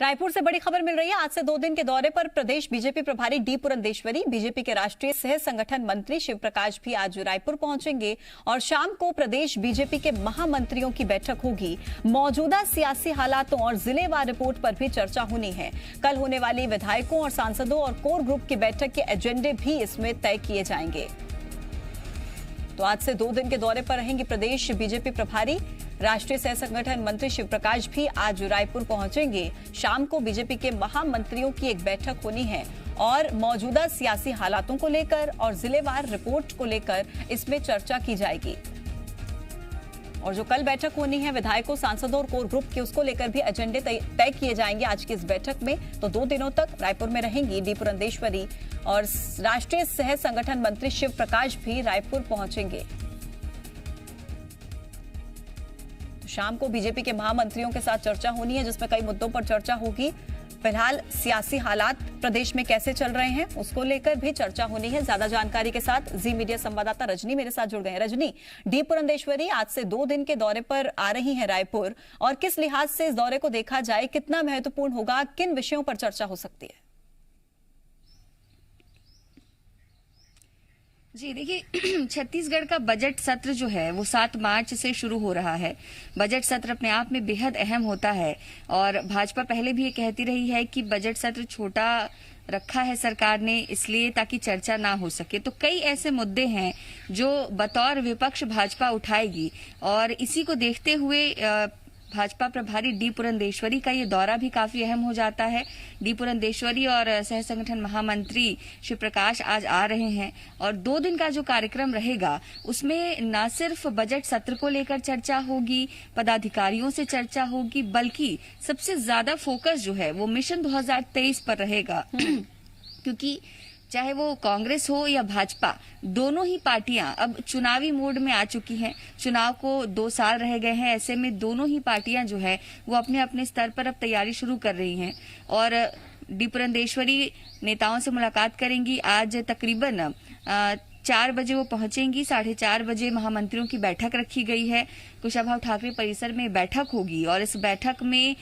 रायपुर से बड़ी खबर मिल रही है। आज से 2 दिन के दौरे पर प्रदेश बीजेपी प्रभारी डी पुरंदेश्वरी, बीजेपी के राष्ट्रीय सह संगठन मंत्री शिव प्रकाश भी आज रायपुर पहुंचेंगे और शाम को प्रदेश बीजेपी के महामंत्रियों की बैठक होगी। मौजूदा सियासी हालातों और जिलेवार रिपोर्ट पर भी चर्चा होनी है। कल होने वाली विधायकों और सांसदों और कोर ग्रुप की बैठक के एजेंडे भी इसमें तय किए जाएंगे। तो आज से 2 दिन के दौरे पर रहेंगे प्रदेश बीजेपी प्रभारी। राष्ट्रीय सह संगठन मंत्री शिव प्रकाश भी आज रायपुर पहुंचेंगे। शाम को बीजेपी के महामंत्रियों की एक बैठक होनी है और मौजूदा सियासी हालातों को लेकर और जिलेवार रिपोर्ट को लेकर इसमें चर्चा की जाएगी। और जो कल बैठक होनी है विधायकों, सांसदों और कोर ग्रुप की, उसको लेकर भी एजेंडे तय किए जाएंगे आज की इस बैठक में। तो 2 दिनों तक रायपुर में रहेंगी डी पुरंदेश्वरी और राष्ट्रीय सह संगठन मंत्री शिव प्रकाश भी रायपुर पहुंचेंगे। शाम को बीजेपी के महामंत्रियों के साथ चर्चा होनी है जिसमें कई मुद्दों पर चर्चा होगी। फिलहाल सियासी हालात प्रदेश में कैसे चल रहे हैं उसको लेकर भी चर्चा होनी है। ज्यादा जानकारी के साथ जी मीडिया संवाददाता रजनी मेरे साथ जुड़ गए हैं। रजनी, डी पुरंदेश्वरी आज से 2 दिन के दौरे पर आ रही हैं रायपुर, और किस लिहाज से इस दौरे को देखा जाए, कितना महत्वपूर्ण होगा, किन विषयों पर चर्चा हो सकती है? जी देखिए, छत्तीसगढ़ का बजट सत्र जो है वो 7 मार्च से शुरू हो रहा है। बजट सत्र अपने आप में बेहद अहम होता है और भाजपा पहले भी ये कहती रही है कि बजट सत्र छोटा रखा है सरकार ने इसलिए ताकि चर्चा ना हो सके। तो कई ऐसे मुद्दे हैं जो बतौर विपक्ष भाजपा उठाएगी और इसी को देखते हुए भाजपा प्रभारी डी पुरंदेश्वरी का ये दौरा भी काफी अहम हो जाता है। डी पुरंदेश्वरी और सह संगठन महामंत्री शिव प्रकाश आज आ रहे हैं और 2 दिन का जो कार्यक्रम रहेगा उसमें न सिर्फ बजट सत्र को लेकर चर्चा होगी, पदाधिकारियों से चर्चा होगी, बल्कि सबसे ज्यादा फोकस जो है वो मिशन 2023 पर रहेगा। क्योंकि चाहे वो कांग्रेस हो या भाजपा, दोनों ही पार्टियां अब चुनावी मोड में आ चुकी हैं। चुनाव को 2 साल रह गए हैं, ऐसे में दोनों ही पार्टियां जो है वो अपने अपने स्तर पर अब तैयारी शुरू कर रही हैं और डी पुरंदेश्वरी नेताओं से मुलाकात करेंगी। आज तकरीबन 4 बजे वो पहुंचेंगी। 4:30 बजे महामंत्रियों की बैठक रखी गई है। कुशाभाऊ ठाकरे परिसर में बैठक होगी और इस बैठक में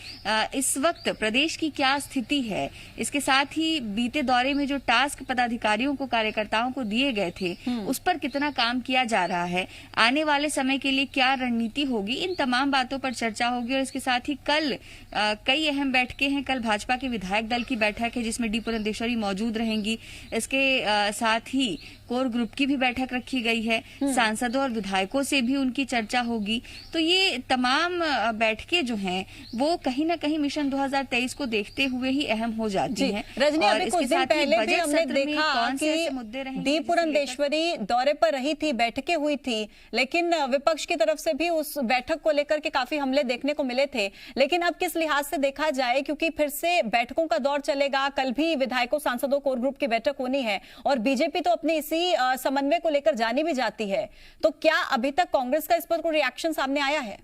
इस वक्त प्रदेश की क्या स्थिति है, इसके साथ ही बीते दौरे में जो टास्क पदाधिकारियों को, कार्यकर्ताओं को दिए गए थे उस पर कितना काम किया जा रहा है, आने वाले समय के लिए क्या रणनीति होगी, इन तमाम बातों पर चर्चा होगी। और इसके साथ ही कल कई अहम बैठकें हैं। कल भाजपा के विधायक दल की बैठक है जिसमें डी पुरंदेश्वरी मौजूद रहेंगी। इसके साथ ही कोर ग्रुप की भी बैठक रखी गई है। सांसदों और विधायकों से भी उनकी चर्चा होगी। तो ये तमाम बैठकें जो हैं वो कहीं ना कहीं मिशन 2023 को देखते हुए ही अहम हो जाती हैं। रजनी, अभी कुछ दिन पहले भी हमने देखा कि डी पुरंदेश्वरी दौरे पर रही थी, बैठकें हुई थी, लेकिन विपक्ष की तरफ से भी उस बैठक को लेकर के काफी हमले देखने को मिले थे। लेकिन अब किस लिहाज से देखा जाए, क्योंकि फिर से बैठकों का दौर चलेगा, कल भी विधायकों, सांसदों, कोर ग्रुप की बैठक होनी है और बीजेपी तो अपने इसी समन्वय को लेकर जानी भी जाती है। तो क्या अभी तक कांग्रेस का इस पर कोई रिएक्शन सामने आया है?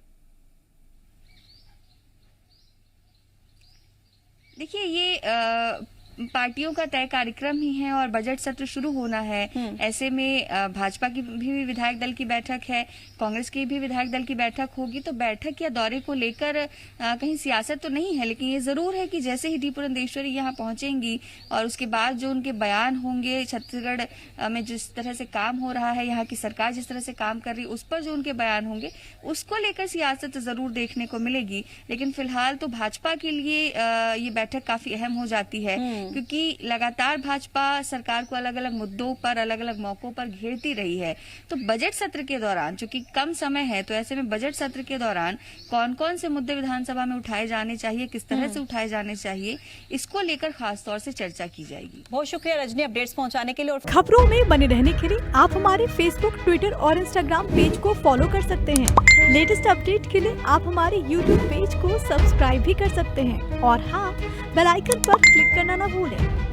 देखिए, ये पार्टियों का तय कार्यक्रम ही है और बजट सत्र शुरू होना है। ऐसे में भाजपा की भी विधायक दल की बैठक है, कांग्रेस की भी विधायक दल की बैठक होगी। तो बैठक या दौरे को लेकर कहीं सियासत तो नहीं है, लेकिन ये जरूर है कि जैसे ही डी पुरंदेश्वरी यहाँ पहुंचेंगी और उसके बाद जो उनके बयान होंगे, छत्तीसगढ़ में जिस तरह से काम हो रहा है, यहाँ की सरकार जिस तरह से काम कर रही है, उस पर जो उनके बयान होंगे उसको लेकर सियासत जरूर देखने को मिलेगी। लेकिन फिलहाल तो भाजपा के लिए ये बैठक काफी अहम हो जाती है क्योंकि लगातार भाजपा सरकार को अलग अलग मुद्दों पर, अलग अलग मौकों पर घेरती रही है। तो बजट सत्र के दौरान, चूंकि कम समय है, तो ऐसे में बजट सत्र के दौरान कौन कौन से मुद्दे विधानसभा में उठाए जाने चाहिए, किस तरह से उठाए जाने चाहिए, इसको लेकर खास तौर से चर्चा की जाएगी। बहुत शुक्रिया रजनी अपडेट्स पहुंचाने के लिए। और खबरों में बने रहने के लिए आप हमारे फेसबुक, ट्विटर और इंस्टाग्राम पेज को फॉलो कर सकते हैं। लेटेस्ट अपडेट के लिए आप हमारे यूट्यूब पेज को सब्सक्राइब भी कर सकते हैं और हाँ, बेल आइकन पर क्लिक करना न भूलें।